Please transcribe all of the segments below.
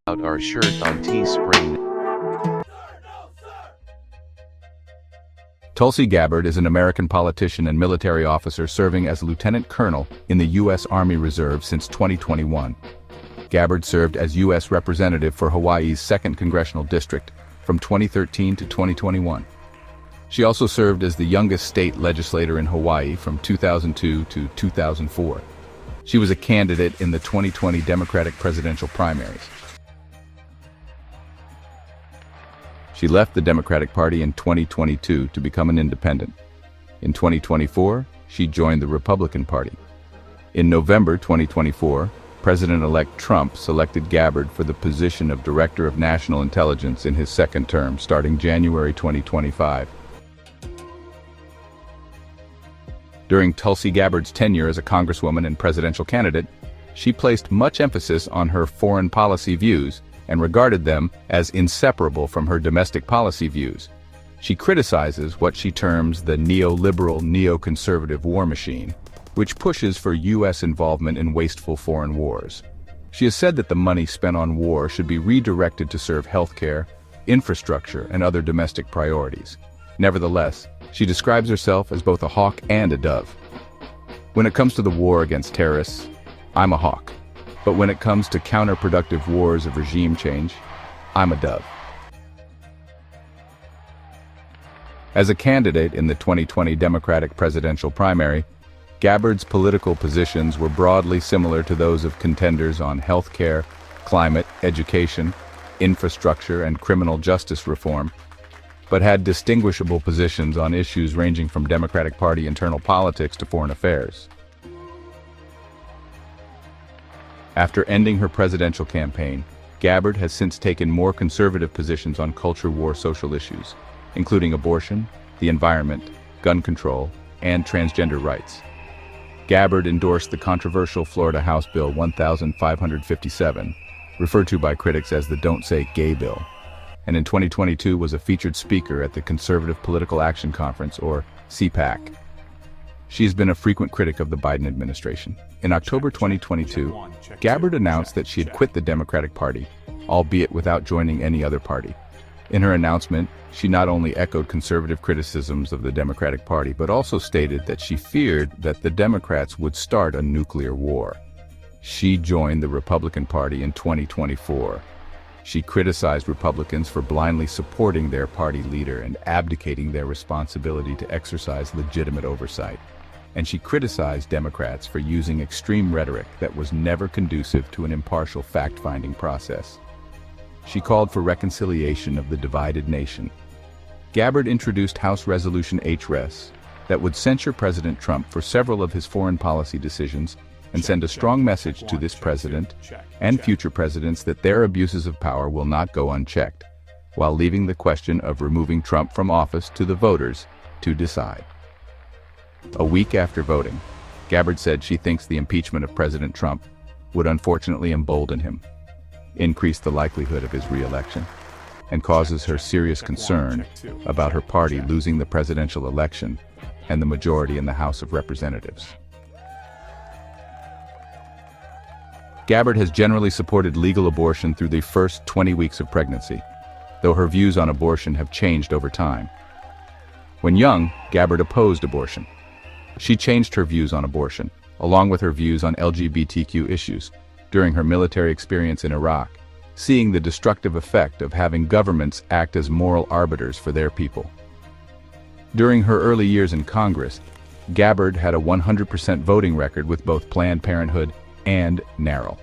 out our shirt on Teespring. Tulsi Gabbard is an American politician and military officer serving as lieutenant colonel in the U.S. Army Reserve since 2021. Gabbard served as U.S. Representative for Hawaii's 2nd Congressional District from 2013 to 2021. She also served as the youngest state legislator in Hawaii from 2002 to 2004. She was a candidate in the 2020 Democratic presidential primaries. She left the Democratic Party in 2022 to become an independent. In 2024, she joined the Republican Party. In November 2024, President-elect Trump selected Gabbard for the position of Director of National Intelligence in his second term, starting January 2025. During Tulsi Gabbard's tenure as a congresswoman and presidential candidate, she placed much emphasis on her foreign policy views and regarded them as inseparable from her domestic policy views. She criticizes what she terms the neoliberal, neoconservative war machine, which pushes for U.S. involvement in wasteful foreign wars. She has said that the money spent on war should be redirected to serve healthcare, infrastructure, and other domestic priorities. Nevertheless, she describes herself as both a hawk and a dove. When it comes to the war against terrorists, I'm a hawk. But when it comes to counterproductive wars of regime change, I'm a dove. As a candidate in the 2020 Democratic presidential primary, Gabbard's political positions were broadly similar to those of contenders on healthcare, climate, education, infrastructure, and criminal justice reform, but had distinguishable positions on issues ranging from Democratic Party internal politics to foreign affairs. After ending her presidential campaign, Gabbard has since taken more conservative positions on culture war social issues, including abortion, the environment, gun control, and transgender rights. Gabbard endorsed the controversial Florida House Bill 1557, referred to by critics as the Don't Say Gay Bill, and in 2022 was a featured speaker at the Conservative Political Action Conference, or CPAC. She's been a frequent critic of the Biden administration. In October 2022, Gabbard announced that she had quit the Democratic Party, albeit without joining any other party. In her announcement, she not only echoed conservative criticisms of the Democratic Party, but also stated that she feared that the Democrats would start a nuclear war. She joined the Republican Party in 2024. She criticized Republicans for blindly supporting their party leader and abdicating their responsibility to exercise legitimate oversight. And she criticized Democrats for using extreme rhetoric that was never conducive to an impartial fact-finding process. She called for reconciliation of the divided nation. Gabbard introduced House Resolution HRES that would censure President Trump for several of his foreign policy decisions and send a strong message to this president and future presidents that their abuses of power will not go unchecked, while leaving the question of removing Trump from office to the voters to decide. A week after voting, Gabbard said she thinks the impeachment of President Trump would unfortunately embolden him, increase the likelihood of his re-election, and causes her serious concern about her party losing the presidential election and the majority in the House of Representatives. Gabbard has generally supported legal abortion through the first 20 weeks of pregnancy, though her views on abortion have changed over time. When young, Gabbard opposed abortion. She changed her views on abortion, along with her views on LGBTQ issues, during her military experience in Iraq, seeing the destructive effect of having governments act as moral arbiters for their people. During her early years in Congress, Gabbard had a 100% voting record with both Planned Parenthood and NARAL,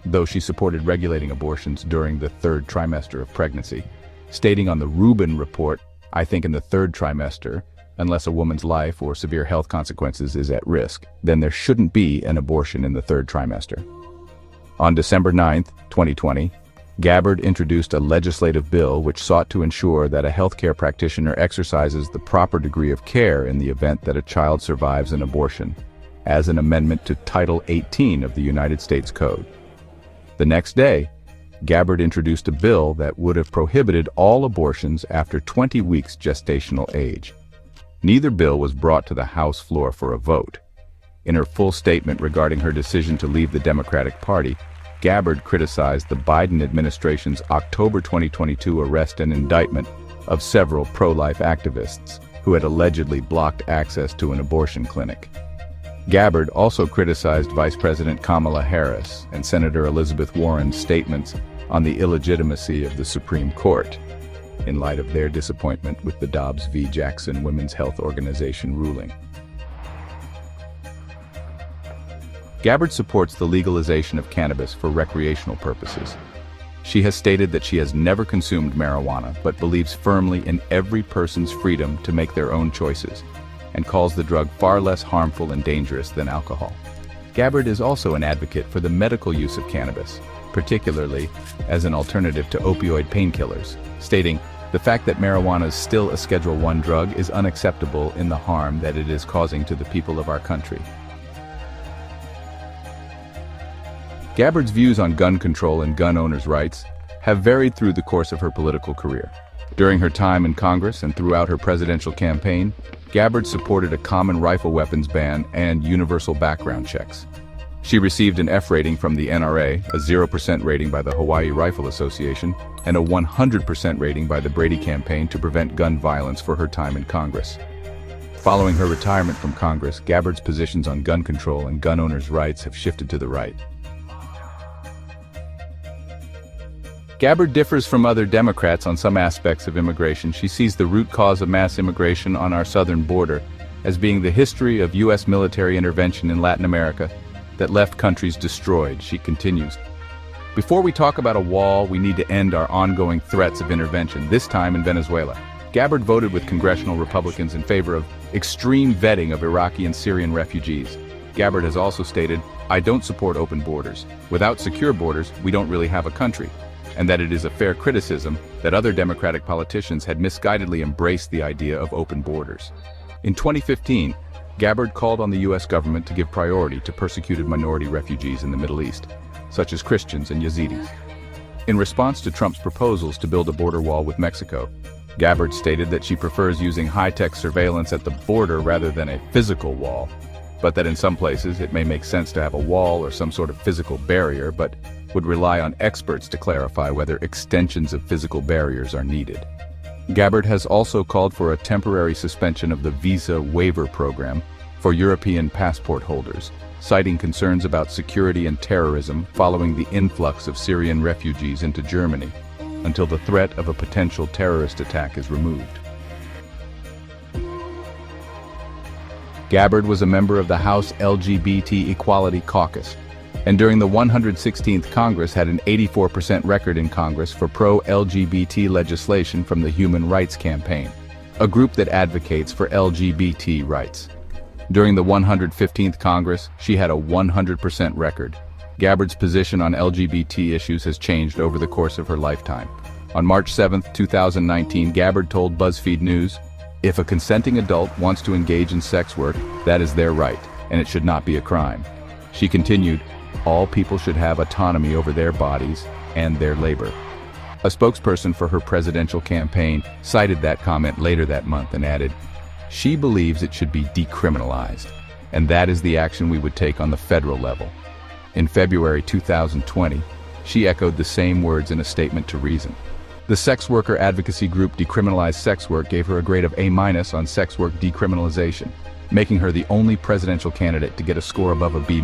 though she supported regulating abortions during the 3rd trimester of pregnancy, stating on the Rubin Report, "I think in the 3rd trimester, unless a woman's life or severe health consequences is at risk, then there shouldn't be an abortion in the 3rd trimester." On December 9, 2020, Gabbard introduced a legislative bill which sought to ensure that a healthcare practitioner exercises the proper degree of care in the event that a child survives an abortion, as an amendment to Title 18 of the United States Code. The next day, Gabbard introduced a bill that would have prohibited all abortions after 20 weeks gestational age. Neither bill was brought to the House floor for a vote. In her full statement regarding her decision to leave the Democratic Party, Gabbard criticized the Biden administration's October 2022 arrest and indictment of several pro-life activists who had allegedly blocked access to an abortion clinic. Gabbard also criticized Vice President Kamala Harris and Senator Elizabeth Warren's statements on the illegitimacy of the Supreme Court, in light of their disappointment with the Dobbs v. Jackson Women's Health Organization ruling. Gabbard supports the legalization of cannabis for recreational purposes. She has stated that she has never consumed marijuana but believes firmly in every person's freedom to make their own choices, and calls the drug far less harmful and dangerous than alcohol. Gabbard is also an advocate for the medical use of cannabis, particularly as an alternative to opioid painkillers, stating, "The fact that marijuana is still a Schedule I drug is unacceptable in the harm that it is causing to the people of our country." Gabbard's views on gun control and gun owners' rights have varied through the course of her political career. During her time in Congress and throughout her presidential campaign, Gabbard supported a common rifle weapons ban and universal background checks. She received an F rating from the NRA, a 0% rating by the Hawaii Rifle Association, and a 100% rating by the Brady Campaign to prevent gun violence for her time in Congress. Following her retirement from Congress, Gabbard's positions on gun control and gun owners' rights have shifted to the right. Gabbard differs from other Democrats on some aspects of immigration. She sees the root cause of mass immigration on our southern border as being the history of U.S. military intervention in Latin America that left countries destroyed. She continues, "Before we talk about a wall, we need to end our ongoing threats of intervention, this time in Venezuela." Gabbard voted with congressional Republicans in favor of extreme vetting of Iraqi and Syrian refugees. Gabbard has also stated, "I don't support open borders. Without secure borders, we don't really have a country," and that it is a fair criticism that other Democratic politicians had misguidedly embraced the idea of open borders. In 2015, Gabbard called on the U.S. government to give priority to persecuted minority refugees in the Middle East, such as Christians and Yazidis. In response to Trump's proposals to build a border wall with Mexico, Gabbard stated that she prefers using high-tech surveillance at the border rather than a physical wall, but that in some places it may make sense to have a wall or some sort of physical barrier, but would rely on experts to clarify whether extensions of physical barriers are needed. Gabbard has also called for a temporary suspension of the visa waiver program for European passport holders, citing concerns about security and terrorism following the influx of Syrian refugees into Germany, until the threat of a potential terrorist attack is removed. Gabbard was a member of the House LGBT Equality Caucus, and during the 116th Congress had an 84% record in Congress for pro-LGBT legislation from the Human Rights Campaign, a group that advocates for LGBT rights. During the 115th Congress, she had a 100% record. Gabbard's position on LGBT issues has changed over the course of her lifetime. On March 7, 2019, Gabbard told BuzzFeed News, "If a consenting adult wants to engage in sex work, that is their right, and it should not be a crime." She continued, "All people should have autonomy over their bodies and their labor." A spokesperson for her presidential campaign cited that comment later that month and added, "She believes it should be decriminalized, and that is the action we would take on the federal level." In February 2020, she echoed the same words in a statement to Reason. The sex worker advocacy group Decriminalize Sex Work gave her a grade of A- on sex work decriminalization, making her the only presidential candidate to get a score above a B-.